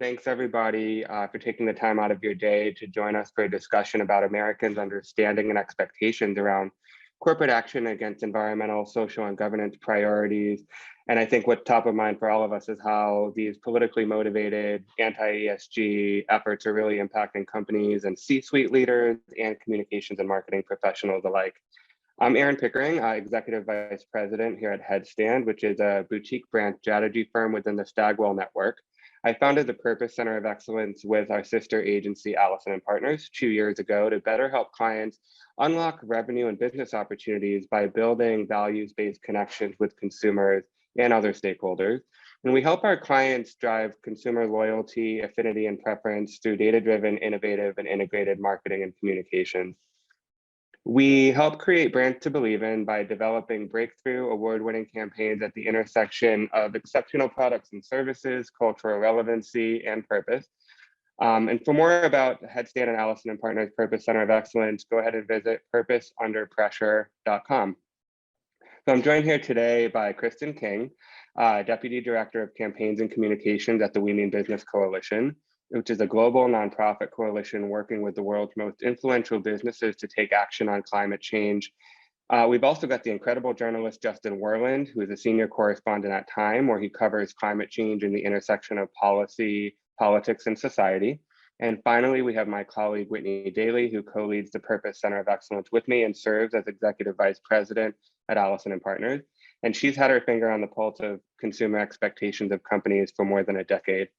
thanks everybody for taking the time out of your day to join us for a discussion about Americans' understanding and expectations around corporate action against environmental, social, and governance priorities. And I think what's top of mind for all of us is how these politically motivated anti-ESG efforts are really impacting companies and C-suite leaders and communications and marketing professionals alike. I'm Aaron Pickering, Executive Vice President here at Headstand, which is a boutique brand strategy firm within the Stagwell network. I founded the Purpose Center of Excellence with our sister agency, Allison+Partners, 2 years ago to better help clients unlock revenue and business opportunities by building values-based connections with consumers and other stakeholders. And we help our clients drive consumer loyalty, affinity, and preference through data-driven, innovative, and integrated marketing and communications. We help create brands to believe in by developing breakthrough award-winning campaigns at the intersection of exceptional products and services, cultural relevancy, and purpose. And for more about Headstand and Allison+Partners Purpose Center of Excellence, go ahead and visit purposeunderpressure.com. So I'm joined here today by Kristen King, Deputy Director of Campaigns and Communications at the We Mean Business Coalition, which is a global nonprofit coalition working with the world's most influential businesses to take action on climate change. We've also got the incredible journalist Justin Worland, who is a senior correspondent at Time, where he covers climate change in the intersection of policy, politics, and society. And finally, we have my colleague Whitney Dailey, who co-leads the Purpose Center of Excellence with me and serves as Executive Vice President at Allison+Partners. And she's had her finger on the pulse of consumer expectations of companies for more than a decade.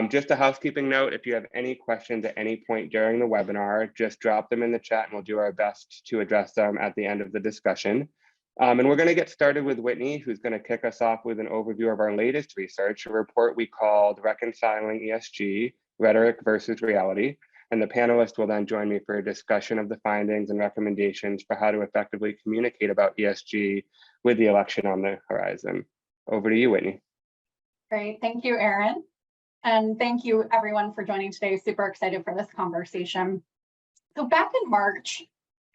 Just a housekeeping note, if you have any questions at any point during the webinar, just drop them in the chat and we'll do our best to address them at the end of the discussion. And we're going to get started with Whitney, who's going to kick us off with an overview of our latest research, a report we called Reconciling ESG, Rhetoric versus Reality. And the panelists will then join me for a discussion of the findings and recommendations for how to effectively communicate about ESG with the election on the horizon. Over to you, Whitney. Great, thank you, Aaron. And thank you everyone for joining today. Super excited for this conversation. So back in March,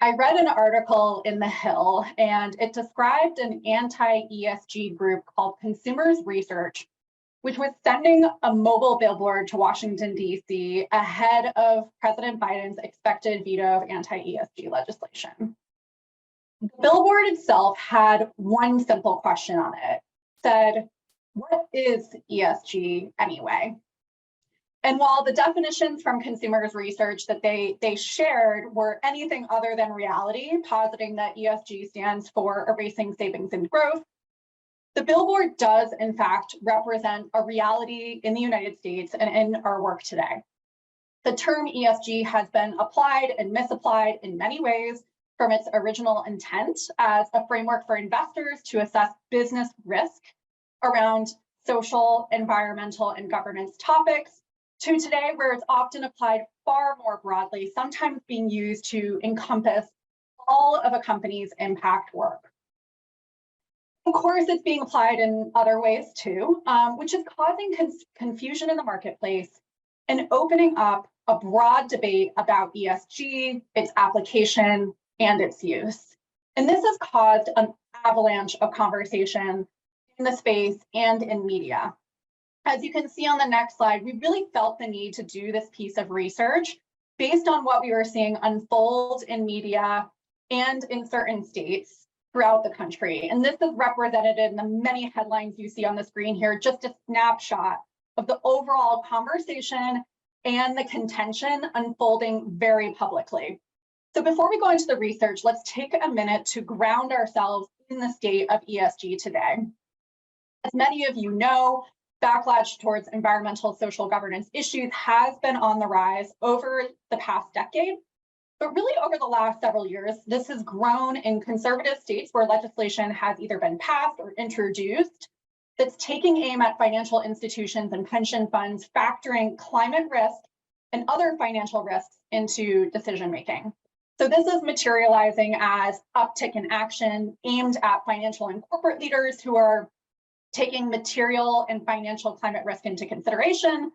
I read an article in The Hill and it described an anti-ESG group called Consumers Research, which was sending a mobile billboard to Washington, D.C. ahead of President Biden's expected veto of anti-ESG legislation. The billboard itself had one simple question on it. It said, "What is ESG anyway?" And while the definitions from Consumers Research that they shared were anything other than reality, positing that ESG stands for erasing savings and growth, the billboard does in fact represent a reality in the United States and in our work today. The term ESG has been applied and misapplied in many ways from its original intent as a framework for investors to assess business risk around social, environmental, and governance topics, to today where it's often applied far more broadly, sometimes being used to encompass all of a company's impact work. Of course, it's being applied in other ways too, which is causing confusion in the marketplace and opening up a broad debate about ESG, its application, and its use. And this has caused an avalanche of conversation in the space and in media. As you can see on the next slide, we really felt the need to do this piece of research based on what we were seeing unfold in media and in certain states throughout the country. And this is represented in the many headlines you see on the screen here, just a snapshot of the overall conversation and the contention unfolding very publicly. So before we go into the research, let's take a minute to ground ourselves in the state of ESG today. As many of you know, backlash towards environmental social governance issues has been on the rise over the past decade, but really over the last several years, this has grown in conservative states where legislation has either been passed or introduced that's taking aim at financial institutions and pension funds, factoring climate risk and other financial risks into decision-making. So this is materializing as uptick in action aimed at financial and corporate leaders who are taking material and financial climate risk into consideration,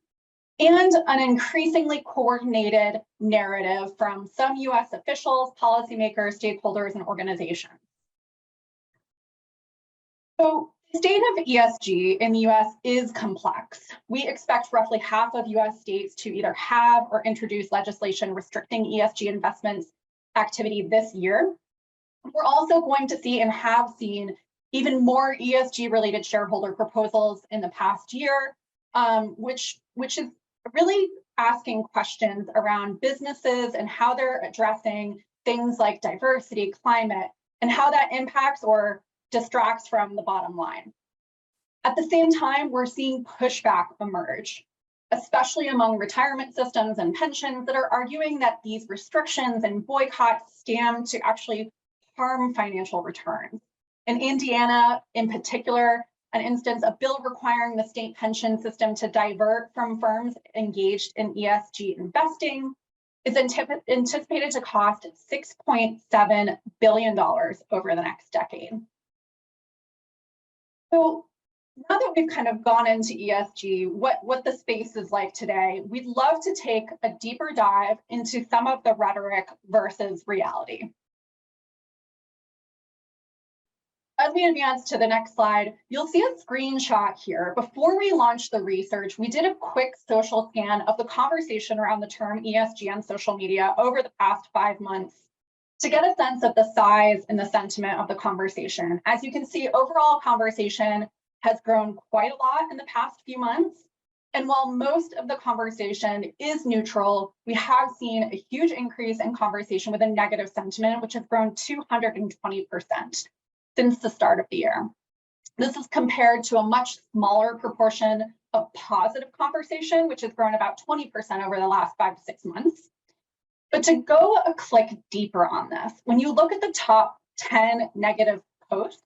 and an increasingly coordinated narrative from some US officials, policymakers, stakeholders, and organizations. So The state of ESG in the US is complex. We expect roughly half of US states to either have or introduce legislation restricting ESG investments activity this year. We're also going to see and have seen even more ESG related shareholder proposals in the past year, which is really asking questions around businesses and how they're addressing things like diversity, climate, and how that impacts or distracts from the bottom line. At the same time, we're seeing pushback emerge, especially among retirement systems and pensions that are arguing that these restrictions and boycotts stand to actually harm financial returns. In Indiana, in particular, an instance, a bill requiring the state pension system to divert from firms engaged in ESG investing is anticipated to cost $6.7 billion over the next decade. So now that we've kind of gone into ESG, what the space is like today, we'd love to take a deeper dive into some of the rhetoric versus reality. As we advance to the next slide, you'll see a screenshot here. Before we launched the research, we did a quick social scan of the conversation around the term ESG on social media over the past 5 months to get a sense of the size and the sentiment of the conversation. As you can see, overall conversation has grown quite a lot in the past few months. And while most of the conversation is neutral, we have seen a huge increase in conversation with a negative sentiment, which has grown 220% since the start of the year. This is compared to a much smaller proportion of positive conversation, which has grown about 20% over the last 5 to 6 months. But to go a click deeper on this, when you look at the top 10 negative posts,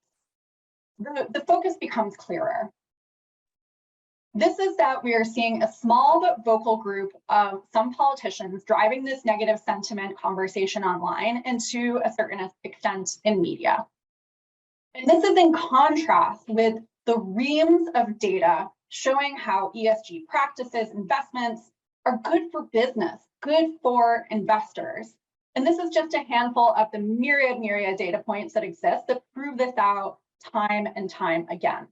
the focus becomes clearer. This is that we are seeing a small but vocal group of some politicians driving this negative sentiment conversation online and to a certain extent in media. And this is in contrast with the reams of data showing how ESG practices, investments are good for business, good for investors. And this is just a handful of the myriad data points that exist that prove this out time and time again.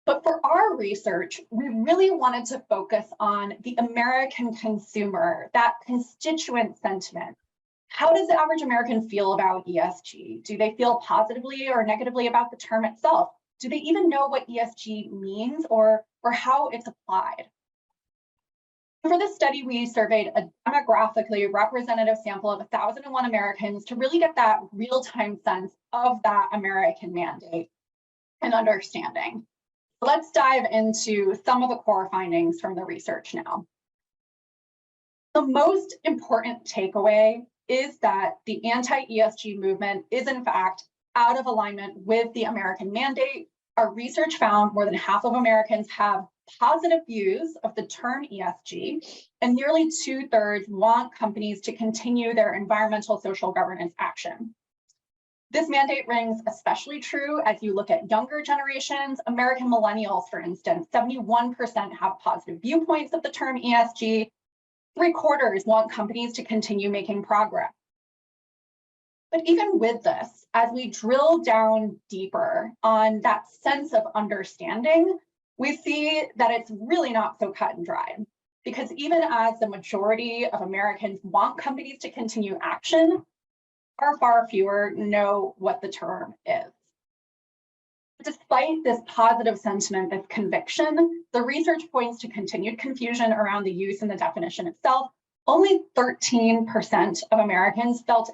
But for our research, we really wanted to focus on the American consumer, that constituent sentiment. How does the average American feel about ESG? Do they feel positively or negatively about the term itself? Do they even know what ESG means or how it's applied? For this study, we surveyed a demographically representative sample of 1,001 Americans to really get that real-time sense of that American mandate and understanding. Let's dive into some of the core findings from the research now. The most important takeaway is that the anti-ESG movement is in fact out of alignment with the American mandate. Our research found more than half of Americans have positive views of the term ESG, and nearly 2/3 want companies to continue their environmental social governance action. This mandate rings especially true as you look at younger generations. American millennials, for instance, 71% have positive viewpoints of the term ESG. 3/4 want companies to continue making progress. But even with this, as we drill down deeper on that sense of understanding, we see that it's really not so cut and dry. Because even as the majority of Americans want companies to continue action, far fewer know what the term is. Despite this positive sentiment, this conviction, the research points to continued confusion around the use and the definition itself. Only 13% of Americans felt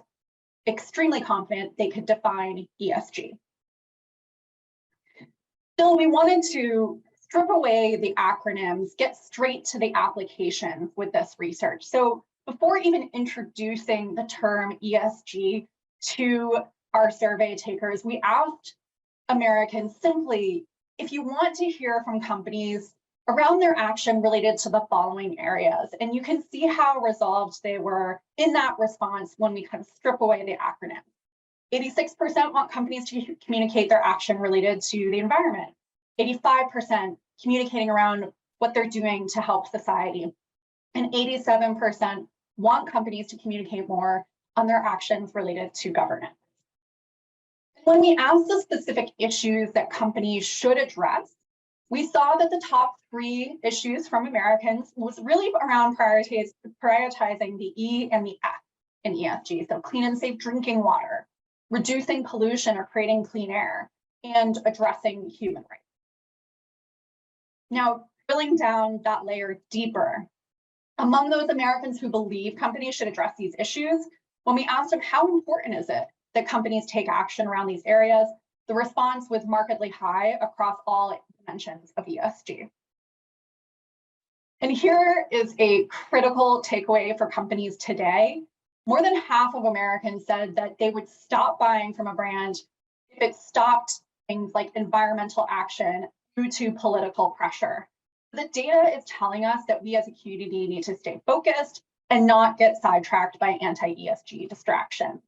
extremely confident they could define ESG. Still, we wanted to strip away the acronyms, get straight to the applications with this research. So before even introducing the term ESG to our survey takers, we asked Americans simply, if you want to hear from companies around their action related to the following areas, and you can see how resolved they were in that response when we kind of strip away the acronym. 86% want companies to communicate their action related to the environment. 85% communicating around what they're doing to help society. And 87% want companies to communicate more on their actions related to governance. When we asked the specific issues that companies should address, we saw that the top 3 issues from Americans was really around prioritizing the E and the F in ESG. So clean and safe drinking water, reducing pollution or creating clean air, and addressing human rights. Now, drilling down that layer deeper, among those Americans who believe companies should address these issues, when we asked them how important is it that companies take action around these areas, the response was markedly high across all dimensions of ESG. And here is a critical takeaway for companies today. More than half of Americans said that they would stop buying from a brand if it stopped things like environmental action due to political pressure. The data is telling us that we as a community need to stay focused and not get sidetracked by anti-ESG distraction.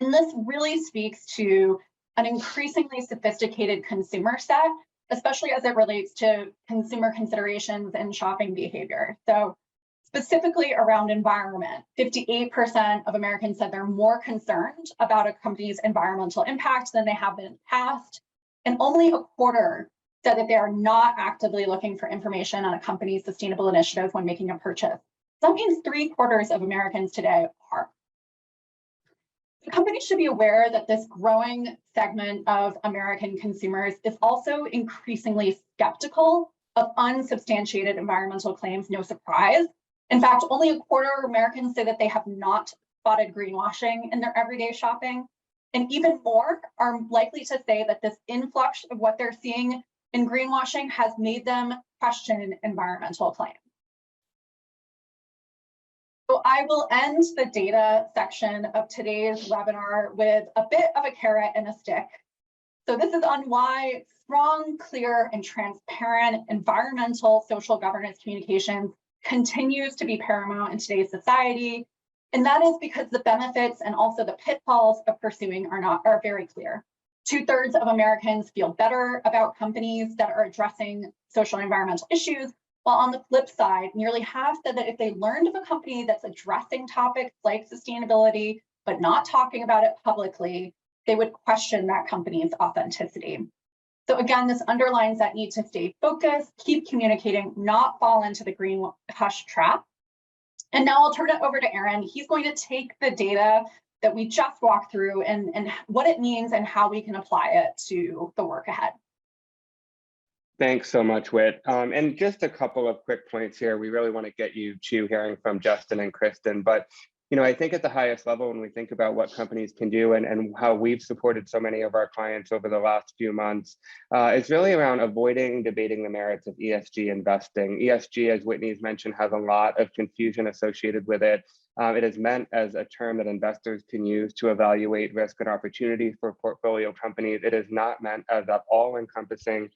And this really speaks to an increasingly sophisticated consumer set, especially as it relates to consumer considerations and shopping behavior. So specifically around environment, 58% of Americans said they're more concerned about a company's environmental impact than they have been in the past. And only a quarter said that they are not actively looking for information on a company's sustainable initiative when making a purchase. That means 3/4 of Americans today are. The companies should be aware that this growing segment of American consumers is also increasingly skeptical of unsubstantiated environmental claims, no surprise. In fact, only a quarter of Americans say that they have not spotted greenwashing in their everyday shopping. And even more are likely to say that this influx of what they're seeing in greenwashing has made them question environmental claims. So I will end the data section of today's webinar with a bit of a carrot and a stick. So this is on why strong, clear, and transparent environmental social governance communications continues to be paramount in today's society. And that is because the benefits and also the pitfalls of pursuing are very clear. 2/3 of Americans feel better about companies that are addressing social and environmental issues, while on the flip side, nearly half said that if they learned of a company that's addressing topics like sustainability, but not talking about it publicly, they would question that company's authenticity. So again, this underlines that need to stay focused, keep communicating, not fall into the green hush trap. And now I'll turn it over to Aaron. He's going to take the data that we just walked through and what it means and how we can apply it to the work ahead. Thanks so much, Whit. And just a couple of quick points here. We really want to get you to hearing from Justin and Kristen, but I think at the highest level, when we think about what companies can do and how we've supported so many of our clients over the last few months, it's really around avoiding debating the merits of ESG investing. ESG, as Whitney's mentioned, has a lot of confusion associated with it. It is meant as a term that investors can use to evaluate risk and opportunity for portfolio companies. It is not meant as that all-encompassing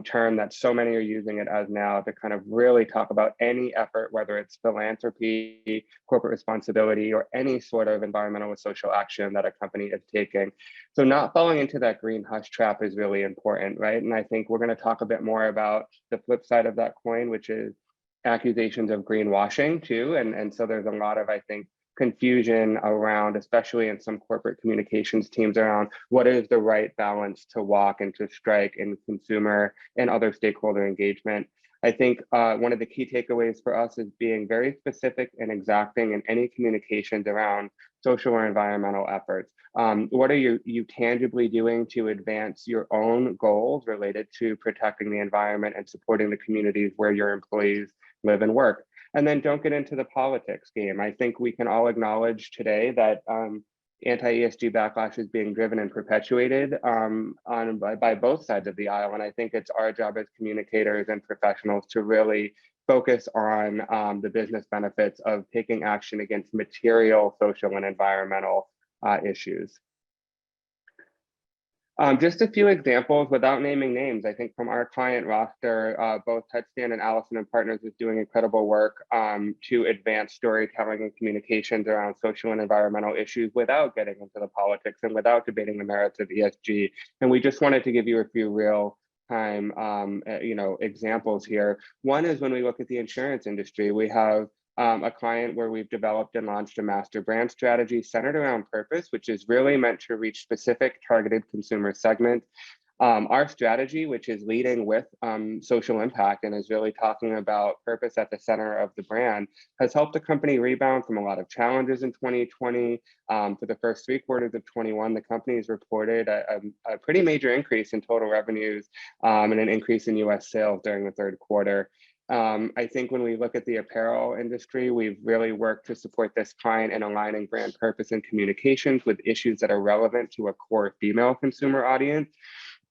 term that so many are using it as now to kind of really talk about any effort, whether it's philanthropy, corporate responsibility, or any sort of environmental or social action that a company is taking. So not falling into that green hush trap is really important, right? And I think we're going to talk a bit more about the flip side of that coin, which is accusations of greenwashing too. And so there's a lot of, I think, confusion around, especially in some corporate communications teams, around what is the right balance to walk and to strike in consumer and other stakeholder engagement. I think one of the key takeaways for us is being very specific and exacting in any communications around social or environmental efforts. What are you tangibly doing to advance your own goals related to protecting the environment and supporting the communities where your employees live and work? And then don't get into the politics game. I think we can all acknowledge today that anti-ESG backlash is being driven and perpetuated by both sides of the aisle. And I think it's our job as communicators and professionals to really focus on the business benefits of taking action against material, social, and environmental issues. Just a few examples without naming names. I think from our client roster, both Headstand and Allison+Partners is doing incredible work to advance storytelling and communications around social and environmental issues without getting into the politics and without debating the merits of ESG. And we just wanted to give you a few real time examples here. One is when we look at the insurance industry, we have a client where we've developed and launched a master brand strategy centered around purpose, which is really meant to reach specific targeted consumer segments. Our strategy, which is leading with social impact and is really talking about purpose at the center of the brand, has helped the company rebound from a lot of challenges in 2020. For the first 3 quarters of 21, the company has reported a pretty major increase in total revenues and an increase in US sales during the 3rd quarter. I think when we look at the apparel industry, we've really worked to support this client in aligning brand purpose and communications with issues that are relevant to a core female consumer audience.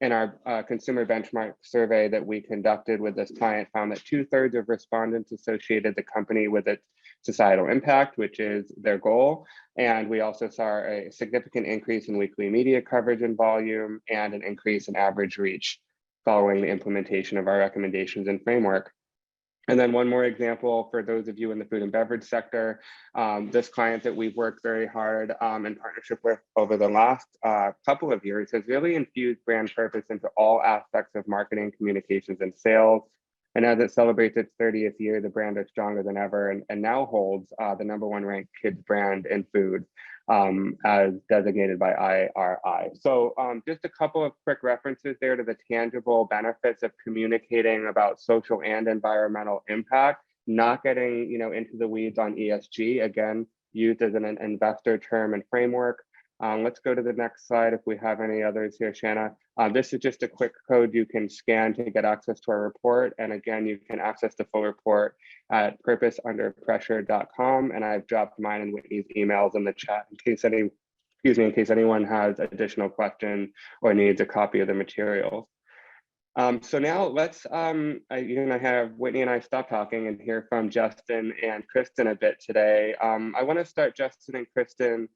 And our consumer benchmark survey that we conducted with this client found that 2/3 of respondents associated the company with its societal impact, which is their goal. And we also saw a significant increase in weekly media coverage and volume and an increase in average reach following the implementation of our recommendations and framework. And then one more example for those of you in the food and beverage sector, this client that we've worked very hard in partnership with over the last couple of years has really infused brand purpose into all aspects of marketing, communications, and sales. And as it celebrates its 30th year, the brand is stronger than ever and now holds the #1 ranked kids brand in food as designated by IRI. So just a couple of quick references there to the tangible benefits of communicating about social and environmental impact, not getting into the weeds on ESG, again, used as an investor term and framework. Let's go to the next slide if we have any others here, Shanna. This is just a quick code you can scan to get access to our report. And again, you can access the full report at purposeunderpressure.com. And I've dropped mine and Whitney's emails in the chat in case anyone has additional questions or needs a copy of the materials. So now let's, have Whitney and I stop talking and hear from Justin and Kristen a bit today. I want to start, Justin and Kristen,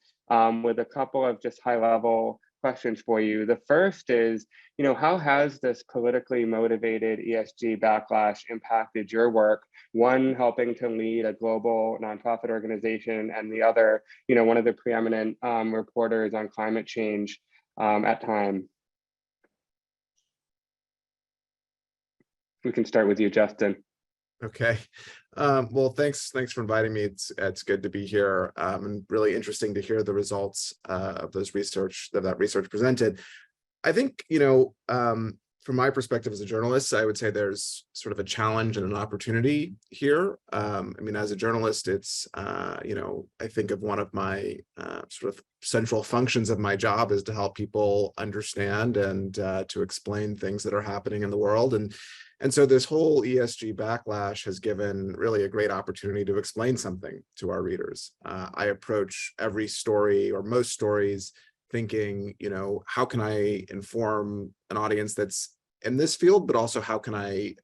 with a couple of just high-level questions for you. The first is, how has this politically motivated ESG backlash impacted your work? One, helping to lead a global nonprofit organization, and the other, one of the preeminent reporters on climate change at Time. We can start with you, Justin. Okay. Well, thanks for inviting me. It's good to be here, and really interesting to hear the results of that research presented. I think, from my perspective as a journalist, I would say there's sort of a challenge and an opportunity here. As a journalist, it's, I think of one of my sort of central functions of my job is to help people understand and to explain things that are happening in the world. And so this whole ESG backlash has given really a great opportunity to explain something to our readers. I approach every story or most stories thinking, how can I inform an audience that's in this field, but also how can I,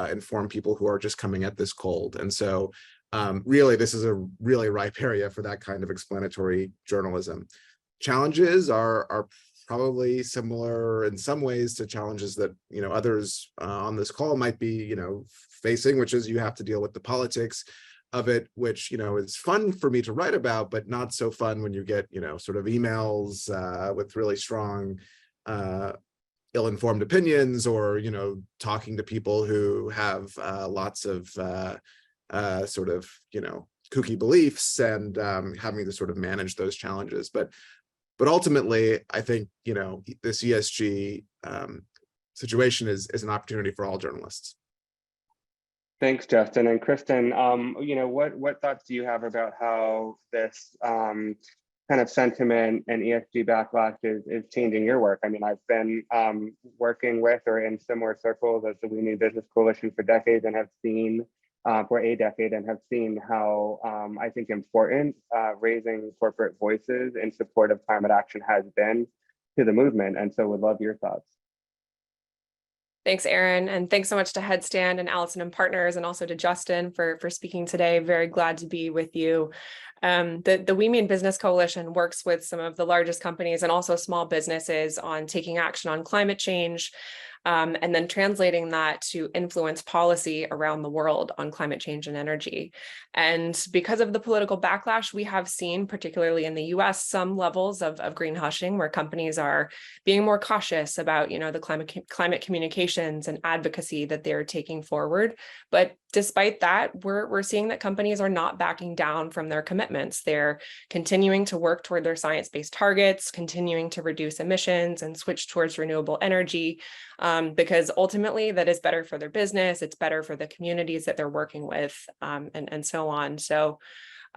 inform people who are just coming at this cold. And so really, this is a really ripe area for that kind of explanatory journalism. Challenges are probably similar in some ways to challenges that others on this call might be facing, which is you have to deal with the politics of it, which is fun for me to write about, but not so fun when you get sort of emails with really strong ill-informed opinions, or talking to people who have lots of sort of kooky beliefs, and having to sort of manage those challenges. But ultimately, I think, this ESG situation is an opportunity for all journalists. Thanks, Justin. And Kristen, what thoughts do you have about how this kind of sentiment and ESG backlash is changing your work? I've been working with or in similar circles as the We Need Business Coalition for decades, and have seen for a decade, and have seen how I think important raising corporate voices in support of climate action has been to the movement. And so would love your thoughts. Thanks, Aaron. And thanks so much to Headstand and Allison+Partners, and also to Justin for speaking today. Very glad to be with you. The We Mean Business Coalition works with some of the largest companies and also small businesses on taking action on climate change, and then translating that to influence policy around the world on climate change and energy. And because of the political backlash, we have seen, particularly in the US, some levels of greenwashing, where companies are being more cautious about, the climate communications and advocacy that they're taking forward. But despite that, we're seeing that companies are not backing down from their commitments. They're continuing to work toward their science-based targets, continuing to reduce emissions and switch towards renewable energy, because ultimately that is better for their business, it's better for the communities that they're working with, and so on. So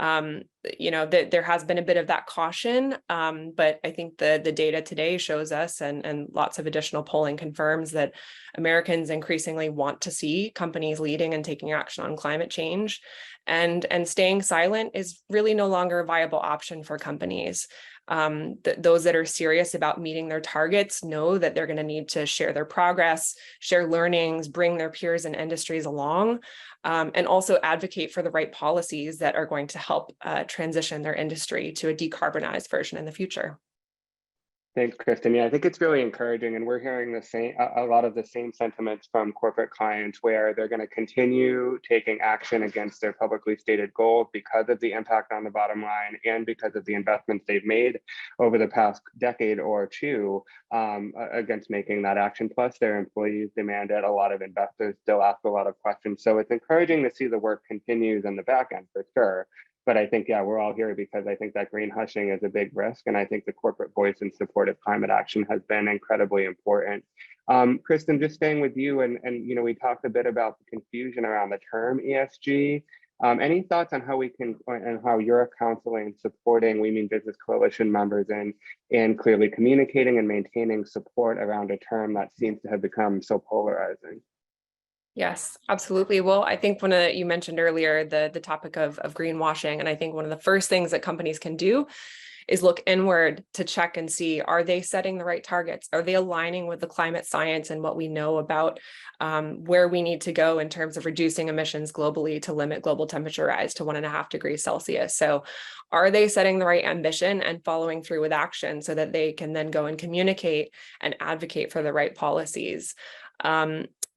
there has been a bit of that caution, but I think the data today shows us, and lots of additional polling confirms, that Americans increasingly want to see companies leading and taking action on climate change, and staying silent is really no longer a viable option for companies. Those that are serious about meeting their targets know that they're going to need to share their progress, share learnings, bring their peers and industries along, and also advocate for the right policies that are going to help transition their industry to a decarbonized version in the future. Thanks, Kristen. Yeah, I think it's really encouraging, and we're hearing the same, a lot of the same sentiments from corporate clients, where they're going to continue taking action against their publicly stated goals because of the impact on the bottom line and because of the investments they've made over the past decade or two against making that action. Plus, their employees demand it. A lot of investors still ask a lot of questions. So it's encouraging to see the work continues in the back end for sure. But I think, yeah, we're all here because I think that green hushing is a big risk. And I think the corporate voice in support of climate action has been incredibly important. Kristen, just staying with you, and we talked a bit about the confusion around the term ESG. Any thoughts on how we can, and how you're counseling, supporting We Mean Business Coalition members in clearly communicating and maintaining support around a term that seems to have become so polarizing? Yes, absolutely. Well, I think you mentioned earlier the topic of greenwashing, and I think one of the first things that companies can do is look inward to check and see, are they setting the right targets? Are they aligning with the climate science and what we know about where we need to go in terms of reducing emissions globally to limit global temperature rise to 1.5 degrees Celsius? So are they setting the right ambition and following through with action so that they can then go and communicate and advocate for the right policies?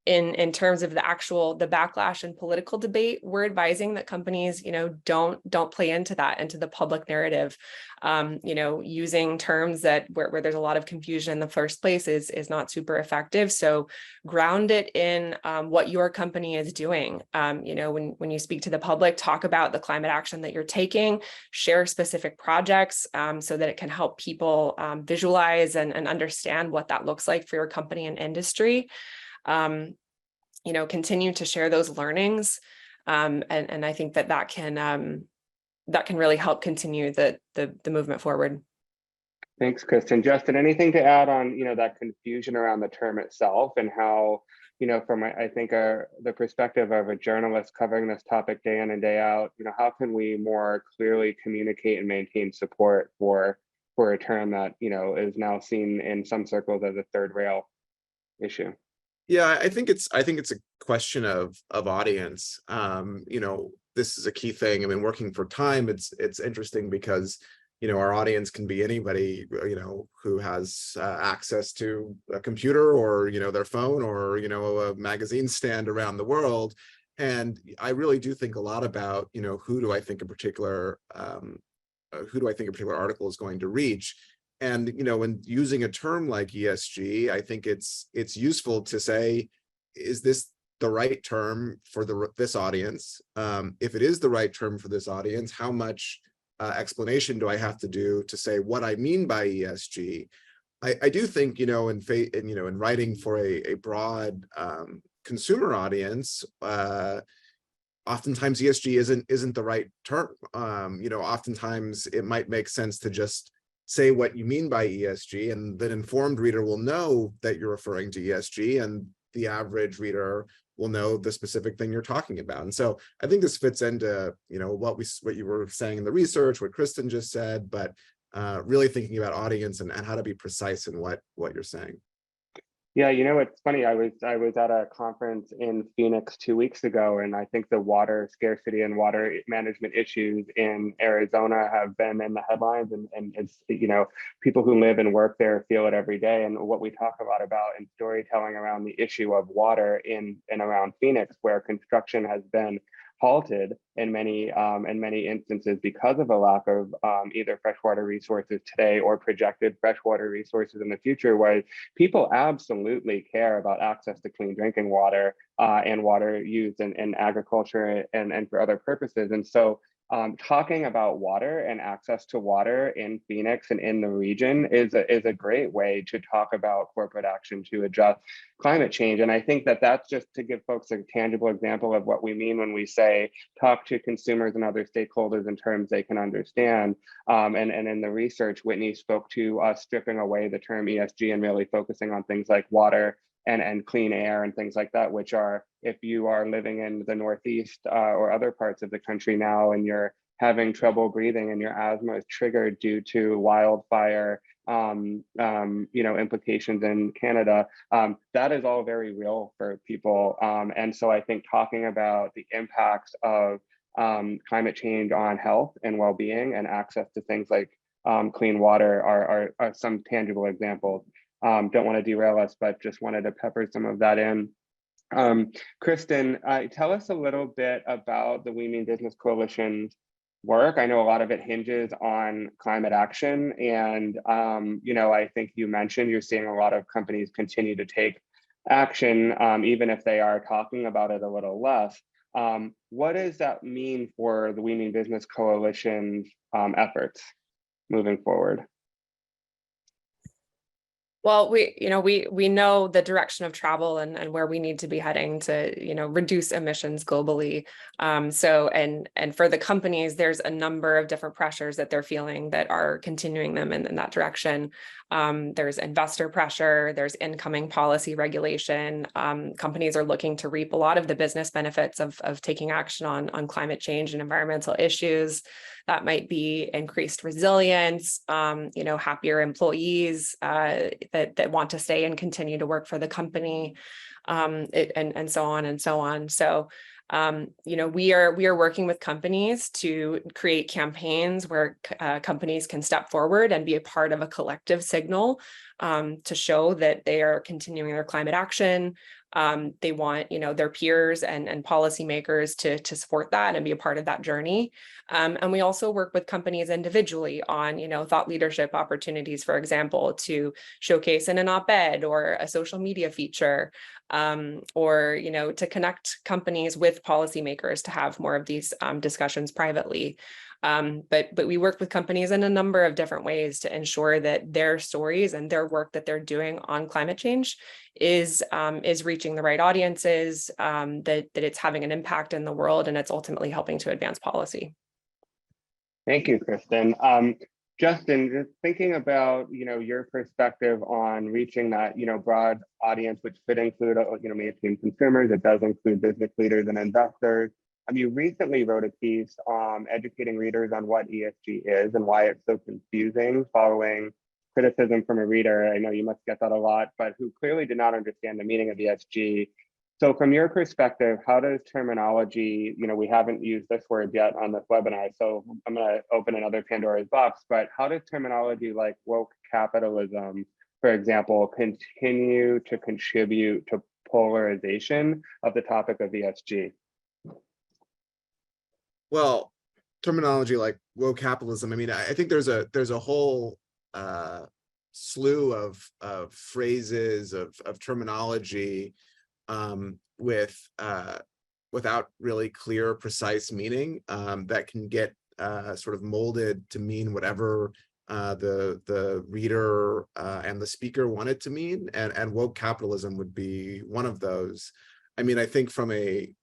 In terms of the backlash and political debate, we're advising that companies, don't play into the public narrative. Using terms where there's a lot of confusion in the first place is not super effective. So ground it in what your company is doing. When you speak to the public, talk about the climate action that you're taking, share specific projects so that it can help people visualize and understand what that looks like for your company and industry. Continue to share those learnings. And I think that can really help continue the movement forward. Thanks, Kristen. Justin, anything to add on, that confusion around the term itself, and how, from I think the perspective of a journalist covering this topic day in and day out, how can we more clearly communicate and maintain support for a term that, is now seen in some circles as a third rail issue? Yeah, I think it's a question of audience. This is a key thing. I mean, working for Time, it's interesting because our audience can be anybody who has access to a computer or their phone or a magazine stand around the world. And I really do think a lot about who do I think a particular article is going to reach. And when using a term like ESG, I think it's useful to say, is this the right term for this audience? If it is the right term for this audience, how much explanation do I have to do to say what I mean by ESG? I do think in writing for a broad consumer audience, oftentimes ESG isn't the right term. Oftentimes it might make sense to just say what you mean by ESG, and the informed reader will know that you're referring to ESG, and the average reader will know the specific thing you're talking about. And so I think this fits into what you were saying in the research, what Kristen just said, but really thinking about audience and how to be precise in what you're saying. Yeah, it's funny. I was at a conference in Phoenix 2 weeks ago, and I think the water scarcity and water management issues in Arizona have been in the headlines, and it's people who live and work there feel it every day. And what we talk about in storytelling around the issue of water in and around Phoenix, where construction has been halted in many instances because of a lack of either freshwater resources today or projected freshwater resources in the future, where people absolutely care about access to clean drinking water and water used in agriculture and for other purposes. And so talking about water and access to water in Phoenix and in the region is a great way to talk about corporate action to address climate change. And I think that that's just to give folks a tangible example of what we mean when we say talk to consumers and other stakeholders in terms they can understand. And in the research, Whitney spoke to us stripping away the term ESG and really focusing on things like water and clean air and things like that, which are, if you are living in the Northeast or other parts of the country now and you're having trouble breathing and your asthma is triggered due to wildfire implications in Canada, that is all very real for people. And so I think talking about the impacts of climate change on health and well-being and access to things like clean water are some tangible examples. Don't want to derail us, but just wanted to pepper some of that in. Kristen, tell us a little bit about the We Mean Business Coalition's work. I know a lot of it hinges on climate action. And, I think you mentioned you're seeing a lot of companies continue to take action, even if they are talking about it a little less. What does that mean for the We Mean Business Coalition's efforts moving forward? Well, we know the direction of travel and where we need to be heading to, reduce emissions globally. And for the companies, there's a number of different pressures that they're feeling that are continuing them in that direction. There's investor pressure, there's incoming policy regulation. Companies are looking to reap a lot of the business benefits of taking action on climate change and environmental issues. That might be increased resilience, happier employees that want to stay and continue to work for the company, and so on and so on. So, we are working with companies to create campaigns where companies can step forward and be a part of a collective signal to show that they are continuing their climate action. They want, their peers and policymakers to support that and be a part of that journey. And we also work with companies individually on, thought leadership opportunities, for example, to showcase in an op-ed or a social media feature, or, to connect companies with policymakers to have more of these discussions privately. But we work with companies in a number of different ways to ensure that their stories and their work that they're doing on climate change is reaching the right audiences, that it's having an impact in the world, and it's ultimately helping to advance policy. Thank you, Kristen. Justin, just thinking about your perspective on reaching that broad audience, which could include mainstream consumers, it does include business leaders and investors. You recently wrote a piece educating readers on what ESG is and why it's so confusing, following criticism from a reader. I know you must get that a lot, but who clearly did not understand the meaning of ESG. So from your perspective, how does terminology, we haven't used this word yet on this webinar, so I'm going to open another Pandora's box, but how does terminology like woke capitalism, for example, continue to contribute to polarization of the topic of ESG? Well, terminology like woke capitalism, I think there's a whole slew of phrases, of terminology without really clear, precise meaning that can get sort of molded to mean whatever the reader and the speaker want it to mean, and woke capitalism would be one of those. I think from a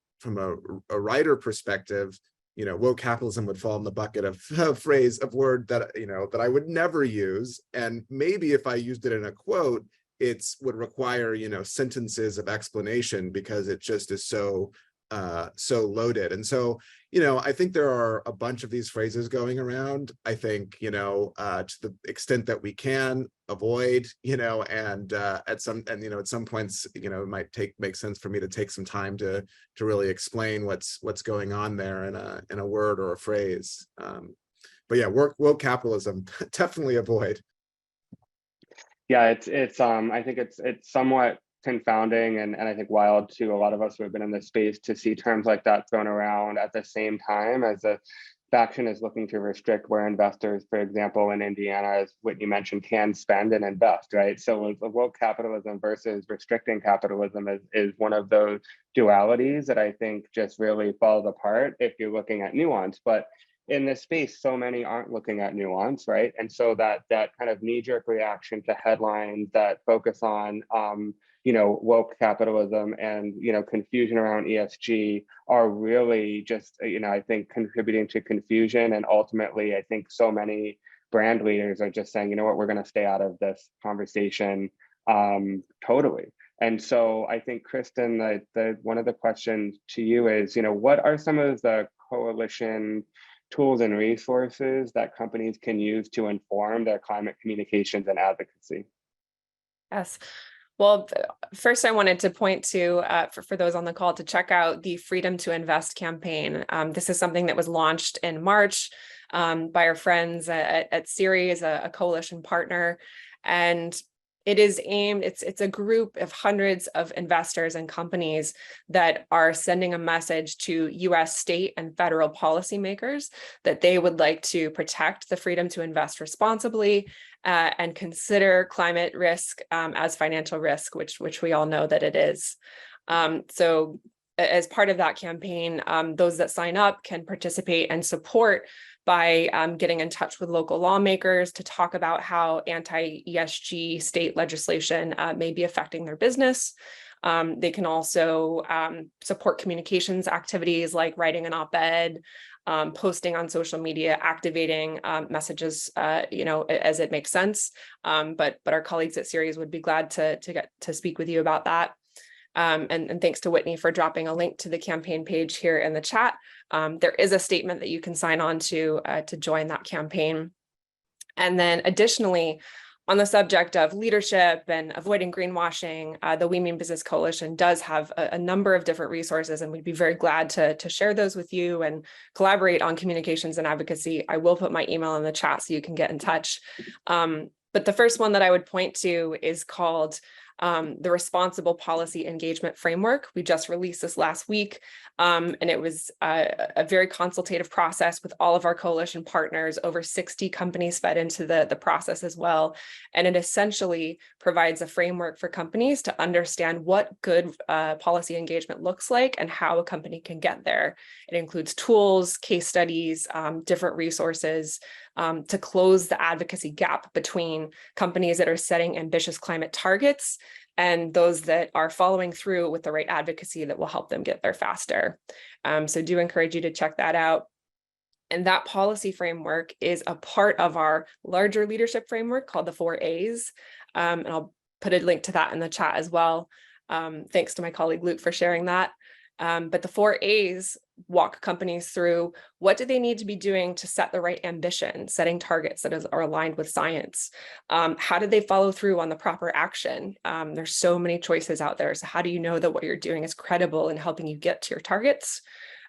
writer perspective, woke capitalism would fall in the bucket of a word that that I would never use, and maybe if I used it in a quote, it would require sentences of explanation because it just is so loaded. And so I think there are a bunch of these phrases going around. I think to the extent that we can avoid and at some points it might make sense for me to take some time to really explain what's going on there in a word or a phrase. But yeah, woke capitalism, definitely avoid. Yeah, it's I think it's somewhat confounding and I think wild to a lot of us who have been in this space to see terms like that thrown around at the same time as a faction is looking to restrict where investors, for example, in Indiana, as Whitney mentioned, can spend and invest, right? So woke capitalism versus restricting capitalism is one of those dualities that I think just really falls apart if you're looking at nuance. But in this space, so many aren't looking at nuance, right? And so that kind of knee-jerk reaction to headlines that focus on woke capitalism and confusion around ESG are really just I think contributing to confusion. And ultimately, I think so many brand leaders are just saying, you know what, we're going to stay out of this conversation totally. And so I think, Kristen, the one of the questions to you is, what are some of the coalition tools and resources that companies can use to inform their climate communications and advocacy? Yes. Well, first I wanted to point to, for those on the call, to check out the Freedom to Invest campaign. This is something that was launched in March by our friends at Ceres, a coalition partner. And it is aimed, it's a group of hundreds of investors and companies that are sending a message to US state and federal policymakers that they would like to protect the freedom to invest responsibly and consider climate risk as financial risk, which we all know that it is. So as part of that campaign, those that sign up can participate and support by getting in touch with local lawmakers to talk about how anti-ESG state legislation may be affecting their business. They can also support communications activities like writing an op-ed, posting on social media, activating messages, as it makes sense. But our colleagues at Ceres would be glad to get to speak with you about that. And thanks to Whitney for dropping a link to the campaign page here in the chat. There is a statement that you can sign on to join that campaign. And then additionally, on the subject of leadership and avoiding greenwashing, the We Mean Business Coalition does have a number of different resources, and we'd be very glad to share those with you and collaborate on communications and advocacy. I will put my email in the chat so you can get in touch. But the first one that I would point to is called the Responsible Policy Engagement Framework. We just released this last week, and it was a very consultative process with all of our coalition partners. Over 60 companies fed into the process as well. And it essentially provides a framework for companies to understand what good policy engagement looks like and how a company can get there. It includes tools, case studies, different resources to close the advocacy gap between companies that are setting ambitious climate targets and those that are following through with the right advocacy that will help them get there faster. So do encourage you to check that out. And that policy framework is a part of our larger leadership framework called the 4 A's. And I'll put a link to that in the chat as well. Thanks to my colleague Luke for sharing that. But the 4 A's walk companies through what do they need to be doing to set the right ambition, setting targets that are aligned with science. How do they follow through on the proper action? There's so many choices out there. So how do you know that what you're doing is credible in helping you get to your targets?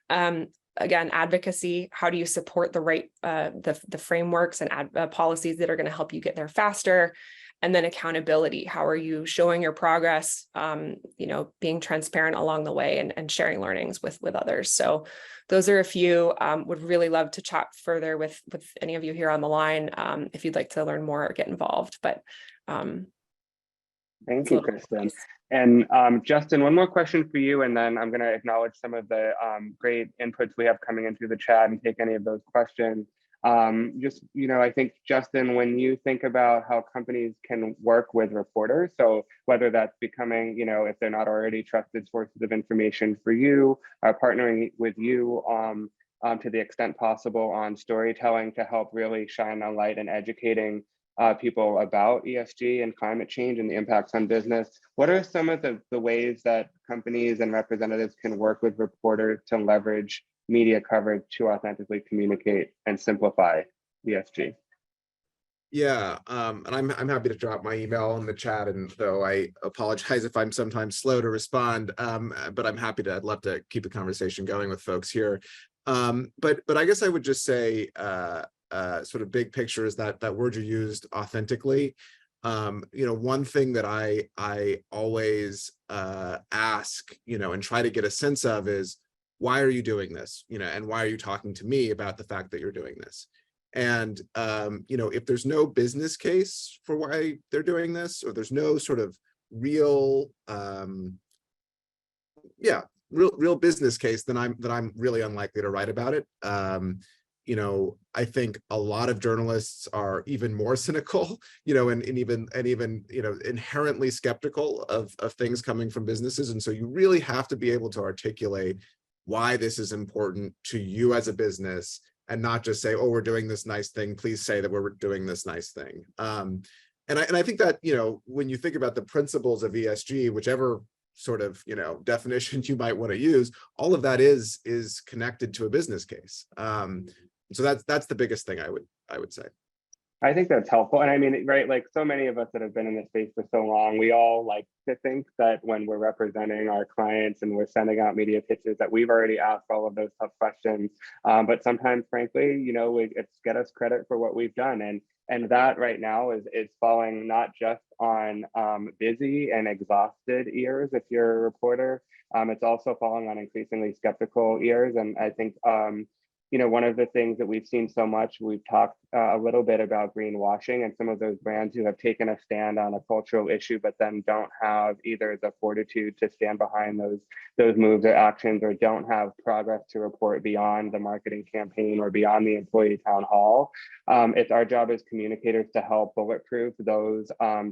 Again, advocacy, how do you support the right, the frameworks and policies that are going to help you get there faster? And then accountability, how are you showing your progress, being transparent along the way and sharing learnings with others. So those are a few. Would really love to chat further with any of you here on the line if you'd like to learn more or get involved. But thank you, Kristen. And Justin, one more question for you, and then I'm going to acknowledge some of the great inputs we have coming in through the chat and take any of those questions. I think, Justin, when you think about how companies can work with reporters, so whether that's becoming, if they're not already trusted sources of information for you, partnering with you to the extent possible on storytelling to help really shine a light and educating people about ESG and climate change and the impacts on business, what are some of the ways that companies and representatives can work with reporters to leverage media coverage to authentically communicate and simplify ESG? Yeah, and I'm happy to drop my email in the chat, and though I apologize if I'm sometimes slow to respond, but I'm happy to, I'd love to keep the conversation going with folks here. But I guess I would just say sort of big picture is that word you used, authentically. One thing that I always ask, and try to get a sense of is, why are you doing this? And why are you talking to me about the fact that you're doing this? And, if there's no business case for why they're doing this, or there's no sort of real, real business case, then I'm really unlikely to write about it. I think a lot of journalists are even more cynical, and even inherently skeptical of things coming from businesses. And so you really have to be able to articulate why this is important to you as a business, and not just say, oh, we're doing this nice thing, please say that we're doing this nice thing. And I think that, when you think about the principles of ESG, whichever sort of, definition you might want to use, all of that is connected to a business case. So that's the biggest thing I would say. I think that's helpful. And I mean, right, like so many of us that have been in this space for so long, we all like to think that when we're representing our clients and we're sending out media pitches that we've already asked all of those tough questions. But sometimes, frankly, it's get us credit for what we've done. And that right now is falling not just on busy and exhausted ears if you're a reporter. It's also falling on increasingly skeptical ears. And I think one of the things that we've seen so much, we've talked a little bit about greenwashing and some of those brands who have taken a stand on a cultural issue, but then don't have either the fortitude to stand behind those moves or actions, or don't have progress to report beyond the marketing campaign or beyond the employee town hall. It's our job as communicators to help bulletproof those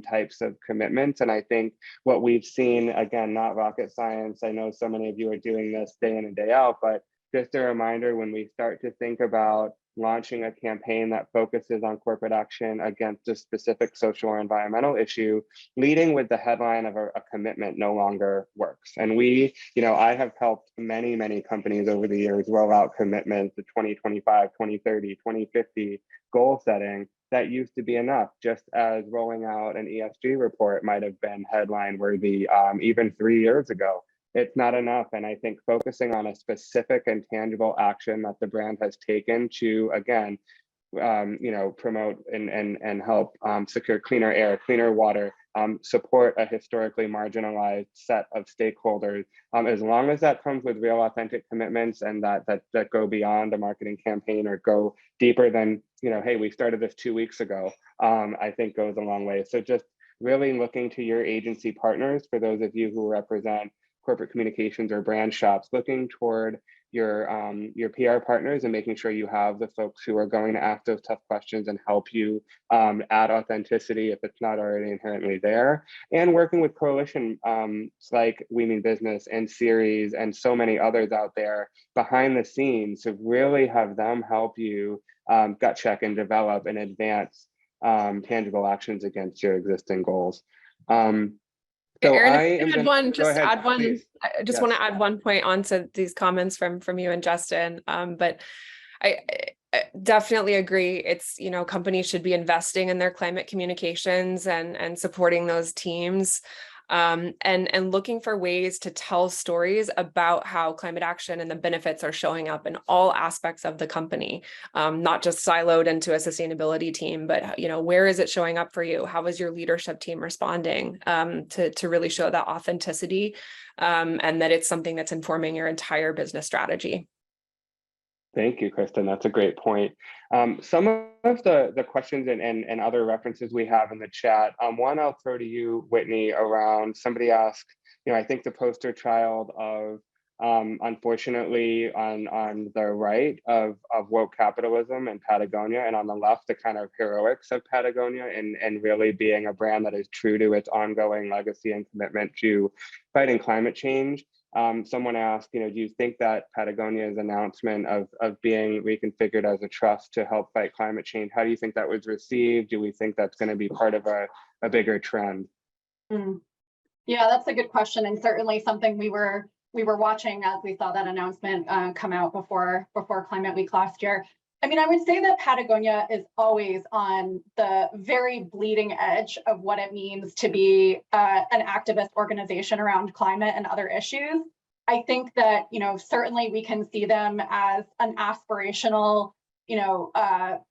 types of commitments. And I think what we've seen, again, not rocket science, I know so many of you are doing this day in and day out, but just a reminder, when we start to think about launching a campaign that focuses on corporate action against a specific social or environmental issue, leading with the headline of a commitment no longer works. And I have helped many, many companies over the years roll out commitments to 2025, 2030, 2050 goal setting that used to be enough, just as rolling out an ESG report might have been headline worthy even 3 years ago. It's not enough. And I think focusing on a specific and tangible action that the brand has taken to, again, promote and help secure cleaner air, cleaner water, support a historically marginalized set of stakeholders. As long as that comes with real authentic commitments and that go beyond a marketing campaign or go deeper than, hey, we started this 2 weeks ago, I think goes a long way. So just really looking to your agency partners, for those of you who represent corporate communications or brand shops, looking toward your PR partners and making sure you have the folks who are going to ask those tough questions and help you add authenticity if it's not already inherently there, and working with coalitions like We Mean Business and Series and so many others out there behind the scenes to really have them help you gut check and develop and advance tangible actions against your existing goals. So Aaron, I am going to add one. please. I just Yes. want to add one point onto these comments from you and Justin. But I definitely agree. It's, companies should be investing in their climate communications and supporting those teams. And looking for ways to tell stories about how climate action and the benefits are showing up in all aspects of the company, not just siloed into a sustainability team, but where is it showing up for you? How is your leadership team responding to really show that authenticity and that it's something that's informing your entire business strategy? Thank you, Kristen. That's a great point. Some of the questions and other references we have in the chat, one I'll throw to you, Whitney, around somebody asked, I think the poster child of, unfortunately, on the right of woke capitalism and Patagonia, and on the left, the kind of heroics of Patagonia and really being a brand that is true to its ongoing legacy and commitment to fighting climate change. Someone asked, do you think that Patagonia's announcement of being reconfigured as a trust to help fight climate change, how do you think that was received? Do we think that's going to be part of a bigger trend? Yeah, that's a good question, and certainly something we were watching as we saw that announcement come out before Climate Week last year. I mean, I would say that Patagonia is always on the very bleeding edge of what it means to be an activist organization around climate and other issues. I think that, certainly we can see them as an aspirational,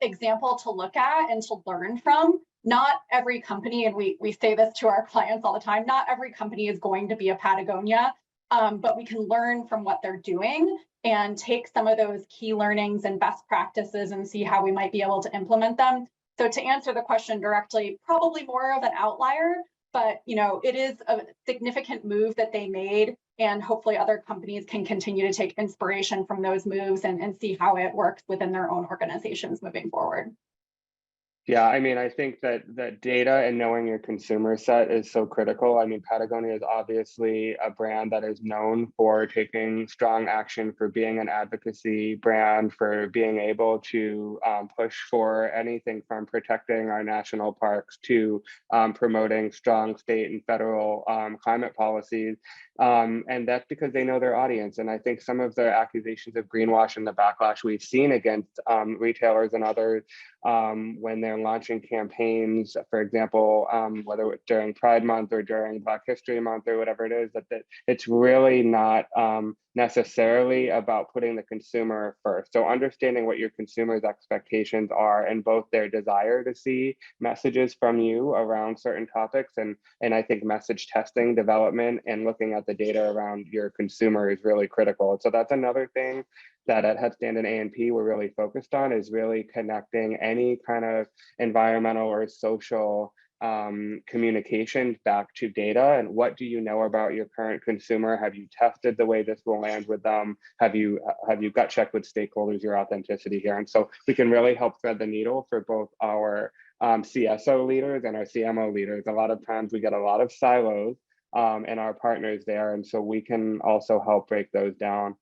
example to look at and to learn from. not every company, and we say this to our clients all the time, not every company is going to be a Patagonia, but we can learn from what they're doing and take some of those key learnings and best practices and see how we might be able to implement them. So to answer the question directly, probably more of an outlier, but it is a significant move that they made, and hopefully other companies can continue to take inspiration from those moves and see how it works within their own organizations moving forward. Yeah, I mean, I think that data and knowing your consumer set is so critical. I mean, Patagonia is obviously a brand that is known for taking strong action, for being an advocacy brand, for being able to push for anything from protecting our national parks to promoting strong state and federal climate policies. And that's because they know their audience. And I think some of the accusations of greenwash and the backlash we've seen against retailers and others when they're launching campaigns, for example, whether it's during Pride Month or during Black History Month or whatever it is, that it's really not necessarily about putting the consumer first. So understanding what your consumers' expectations are and both their desire to see messages from you around certain topics, and I think message testing, development, and looking at the data around your consumer is really critical. So that's another thing that at Headstand and A&P we're really focused on, is really connecting any kind of environmental or social communication back to data. And what do you know about your current consumer? Have you tested the way this will land with them? Have you gut checked with stakeholders your authenticity here? And so we can really help thread the needle for both our CSO leaders and our CMO leaders. A lot of times we get a lot of silos and our partners there, and so we can also help break those down.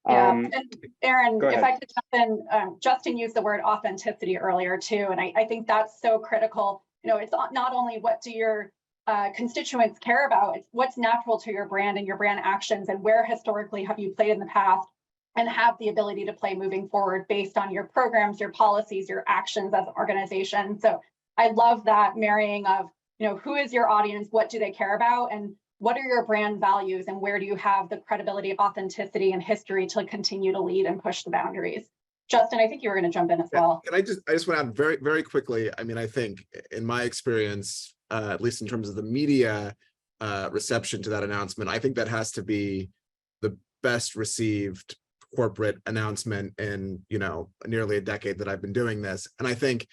Yeah, and Aaron, if I could jump in, Justin used the word authenticity earlier too, and I think that's so critical. It's not only what do your constituents care about, it's what's natural to your brand and your brand actions, and where historically have you played in the past and have the ability to play moving forward based on your programs, your policies, your actions as an organization. So I love that marrying of, who is your audience, what do they care about, and what are your brand values, and where do you have the credibility, authenticity, and history to continue to lead and push the boundaries? Justin, I think you were going to jump in as well. And I just went out very, very quickly. I mean, I think in my experience, at least in terms of the media reception to that announcement, I think that has to be the best received corporate announcement in, nearly a decade that I've been doing this. And I think,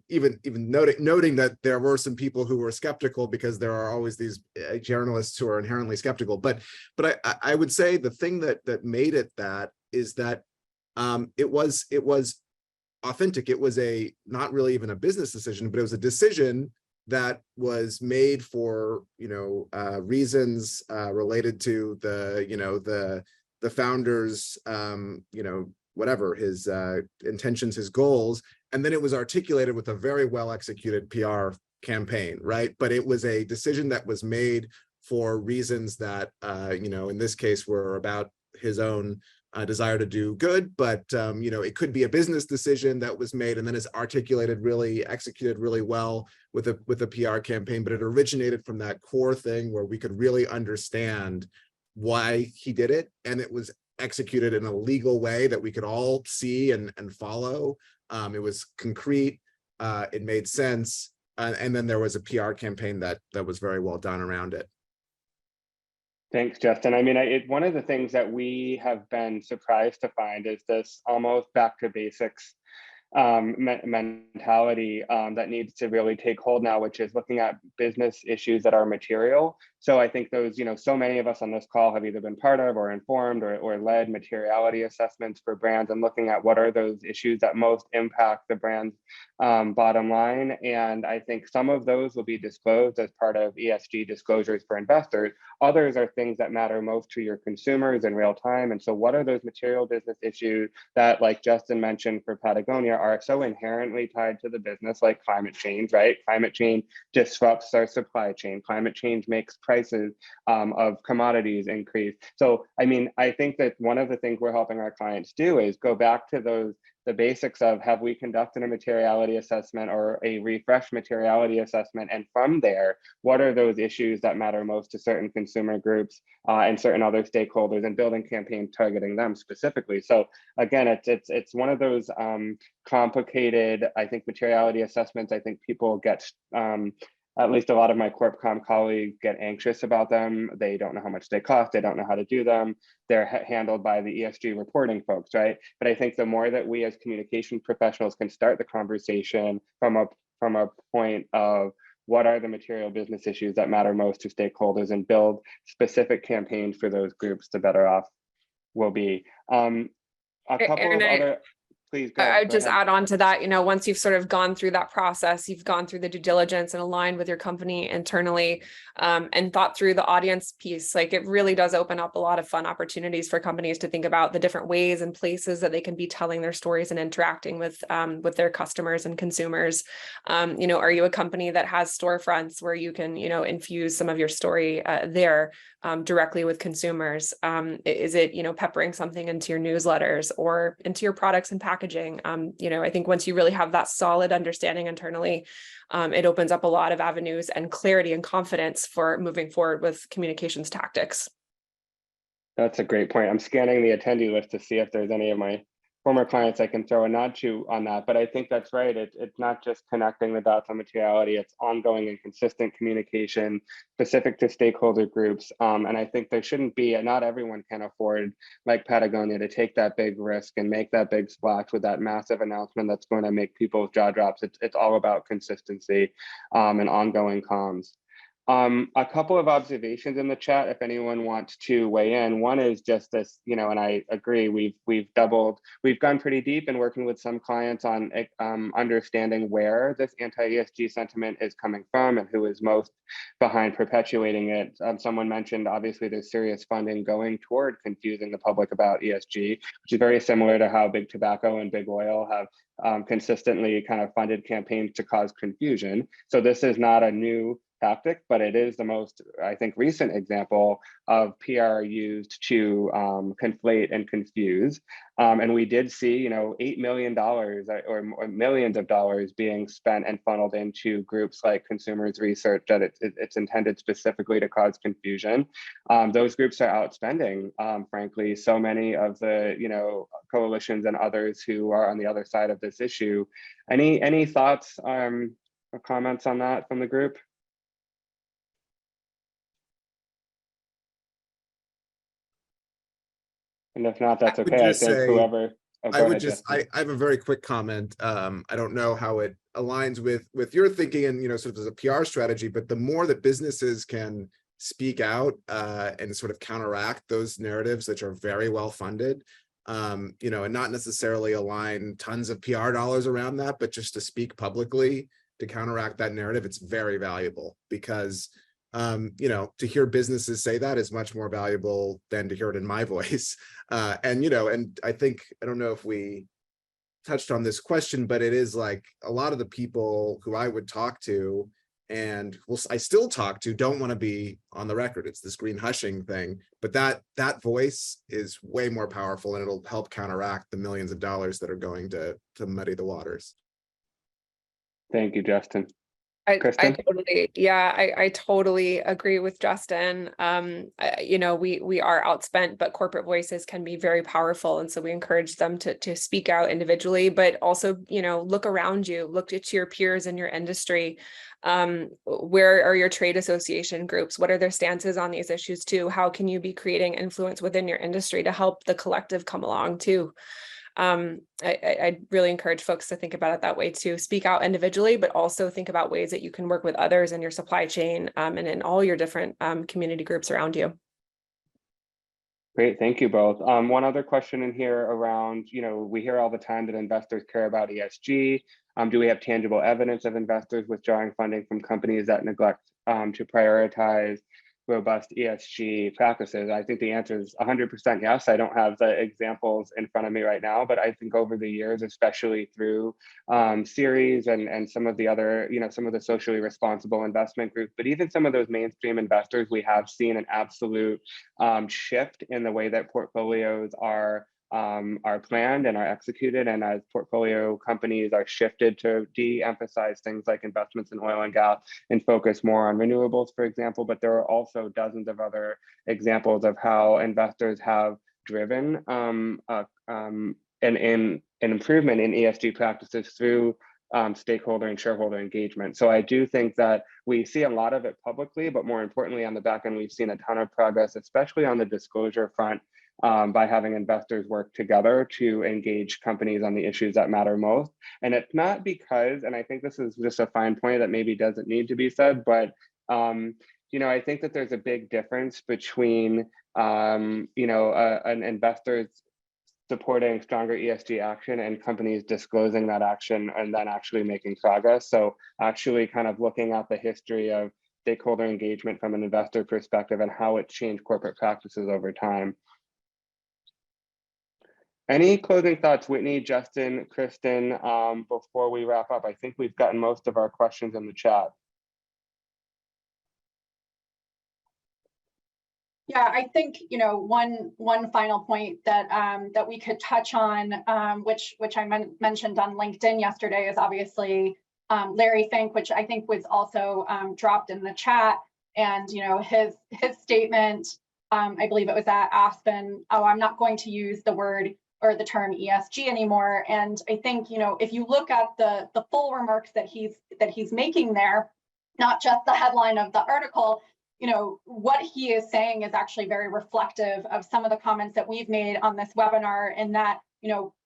even noting that there were some people who were skeptical, because there are always these journalists who are inherently skeptical. But I would say the thing that made it that is that it was authentic. It was not really even a business decision, but it was a decision that was made for reasons related to the founder's whatever his intentions, his goals. And then it was articulated with a very well executed PR campaign, right? But it was a decision that was made for reasons that, in this case, were about his own desire to do good. But, it could be a business decision that was made and then is executed really well with a PR campaign. But it originated from that core thing where we could really understand why he did it. And it was executed in a legal way that we could all see and follow. It was concrete, it made sense, and then there was a PR campaign that was very well done around it. Thanks, Justin. I mean, one of the things that we have been surprised to find is this almost back to basics mentality that needs to really take hold now, which is looking at business issues that are material. So I think those, so many of us on this call have either been part of or informed or led materiality assessments for brands, and looking at what are those issues that most impact the brand's bottom line. And I think some of those will be disclosed as part of ESG disclosures for investors. Others are things that matter most to your consumers in real time. And so what are those material business issues that, like Justin mentioned, for Patagonia, are so inherently tied to the business, like climate change, right? Climate change disrupts our supply chain. Climate change makes prices prices of commodities increase. So, I mean, I think that one of the things we're helping our clients do is go back to the basics of, have we conducted a materiality assessment or a refresh materiality assessment? And from there, what are those issues that matter most to certain consumer groups and certain other stakeholders, and building campaigns targeting them specifically. So again, it's one of those complicated, I think, materiality assessments. I think people get at least a lot of my Corp Com colleagues get anxious about them. They don't know how much they cost. They don't know how to do them. They're handled by the ESG reporting folks, right? But I think the more that we as communication professionals can start the conversation from a point of, what are the material business issues that matter most to stakeholders, and build specific campaigns for those groups, the better off we'll be. A couple of other. Please go. I would just add on to that, once you've sort of gone through that process, you've gone through the due diligence and aligned with your company internally, and thought through the audience piece, like, it really does open up a lot of fun opportunities for companies to think about the different ways and places that they can be telling their stories and interacting with their customers and consumers. Are you a company that has storefronts where you can, infuse some of your story there directly with consumers? Is it, peppering something into your newsletters or into your products and packaging? I think once you really have that solid understanding internally, it opens up a lot of avenues and clarity and confidence for moving forward with communications tactics. That's a great point. I'm scanning the attendee list to see if there's any of my former clients I can throw a nod to on that, but I think that's right. It's not just connecting the dots on materiality, it's ongoing and consistent communication specific to stakeholder groups. And I think there shouldn't be, not everyone can afford, like Patagonia, to take that big risk and make that big splash with that massive announcement that's going to make people's jaw drops. It's all about consistency and ongoing comms. A couple of observations in the chat, if anyone wants to weigh in. One is just this, and I agree, we've gone pretty deep in working with some clients on understanding where this anti-ESG sentiment is coming from and who is most behind perpetuating it. Someone mentioned, obviously, there's serious funding going toward confusing the public about ESG, which is very similar to how big tobacco and big oil have consistently kind of funded campaigns to cause confusion. So this is not a new tactic, but it is the most, I think, recent example of PR used to conflate and confuse. And we did see, $8 million or millions of dollars being spent and funneled into groups like Consumers Research that it's intended specifically to cause confusion. Those groups are outspending, frankly, so many of the, coalitions and others who are on the other side of this issue. Any thoughts or comments on that from the group? And if not, that's okay. I think whoever. I have a very quick comment. I don't know how it aligns with your thinking and, sort of as a PR strategy, but the more that businesses can speak out and sort of counteract those narratives that are very well funded, and not necessarily align tons of PR dollars around that, but just to speak publicly to counteract that narrative, it's very valuable, because to hear businesses say that is much more valuable than to hear it in my voice. And I think, I don't know if we touched on this question, but it is like a lot of the people who I would talk to and I still talk to don't want to be on the record. It's this green hushing thing, but that voice is way more powerful, and it'll help counteract the millions of dollars that are going to muddy the waters. Thank you, Justin. I totally agree with Justin. We are outspent, but corporate voices can be very powerful. And so we encourage them to speak out individually, but also, look around you, look at your peers in your industry. Where are your trade association groups? What are their stances on these issues too? How can you be creating influence within your industry to help the collective come along too? I really encourage folks to think about it that way too. Speak out individually, but also think about ways that you can work with others in your supply chain and in all your different community groups around you. Great, thank you both. One other question in here around, we hear all the time that investors care about ESG. Do we have tangible evidence of investors withdrawing funding from companies that neglect to prioritize robust ESG practices? I think the answer is 100% yes. I don't have the examples in front of me right now, but I think over the years, especially through series and some of the other, some of the socially responsible investment groups, but even some of those mainstream investors, we have seen an absolute shift in the way that portfolios are planned and are executed. And as portfolio companies are shifted to de-emphasize things like investments in oil and gas and focus more on renewables, for example, but there are also dozens of other examples of how investors have driven an improvement in ESG practices through stakeholder and shareholder engagement. So I do think that we see a lot of it publicly, but more importantly on the back end, we've seen a ton of progress, especially on the disclosure front, by having investors work together to engage companies on the issues that matter most. And it's not because, and I think this is just a fine point that maybe doesn't need to be said, but I think that there's a big difference between an investor's supporting stronger ESG action and companies disclosing that action and then actually making progress. So actually kind of looking at the history of stakeholder engagement from an investor perspective and how it's changed corporate practices over time. Any closing thoughts, Whitney, Justin, Kristen, before we wrap up? I think we've gotten most of our questions in the chat. Yeah, I think one final point that that we could touch on, which I mentioned on LinkedIn yesterday, is obviously Larry Fink, which I think was also dropped in the chat, and his statement. I believe it was at Aspen. Oh, I'm not going to use the word or the term ESG anymore. And I think if you look at the full remarks that he's making there, not just the headline of the article. What he is saying is actually very reflective of some of the comments that we've made on this webinar, in that,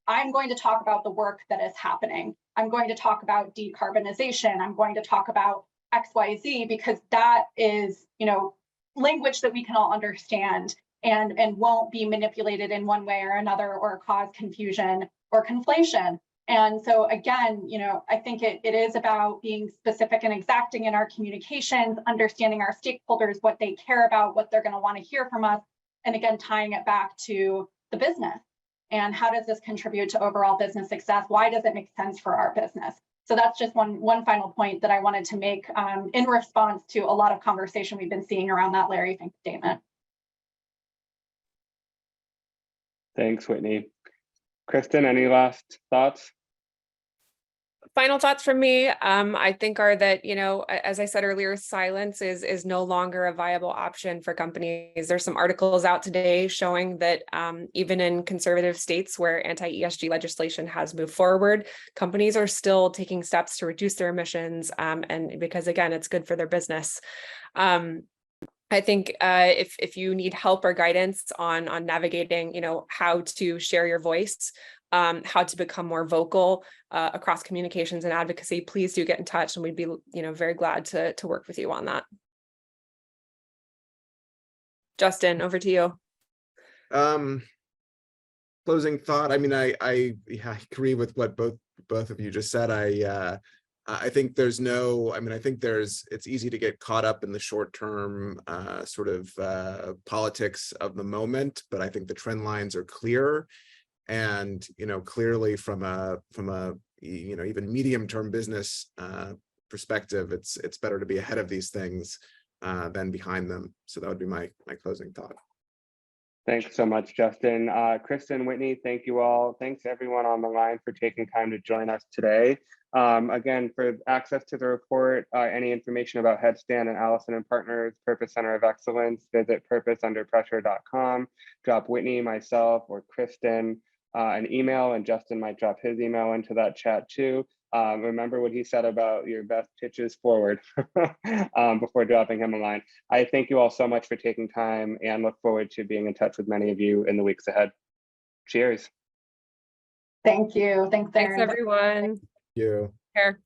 I'm going to talk about the work that is happening. I'm going to talk about decarbonization. I'm going to talk about XYZ, because that is, language that we can all understand and won't be manipulated in one way or another or cause confusion or conflation. And so again, I think it is about being specific and exacting in our communications, understanding our stakeholders, what they care about, what they're going to want to hear from us, and again, tying it back to the business. And how does this contribute to overall business success? Why does it make sense for our business? So that's just one final point that I wanted to make in response to a lot of conversation we've been seeing around that Larry Fink statement. Thanks, Whitney. Kristen, any last thoughts? Final thoughts from me, I think, are that, as I said earlier, silence is no longer a viable option for companies. There's some articles out today showing that even in conservative states where anti-ESG legislation has moved forward, companies are still taking steps to reduce their emissions, and because, again, it's good for their business. I think if you need help or guidance on navigating, how to share your voice, how to become more vocal across communications and advocacy, please do get in touch, and we'd be, very glad to work with you on that. Justin, over to you. Closing thought. I mean, I agree with what both of you just said. I think there's no, I think it's easy to get caught up in the short term sort of politics of the moment, but I think the trend lines are clear. And, clearly from a even medium term business perspective, it's better to be ahead of these things than behind them. So that would be my closing thought. Thanks so much, Justin. Kristen, Whitney, thank you all. Thanks everyone on the line for taking time to join us today. Again, for access to the report, any information about Headstand and Allison+Partners Purpose Center of Excellence, visit purposeunder.pressure.com. Drop Whitney, myself, or Kristen an email, and Justin might drop his email into that chat too. Remember what he said about your best pitches forward before dropping him a line. I thank you all so much for taking time and look forward to being in touch with many of you in the weeks ahead. Cheers. Thank you. Thanks, Aaron. Thanks, everyone. Thank you. Care.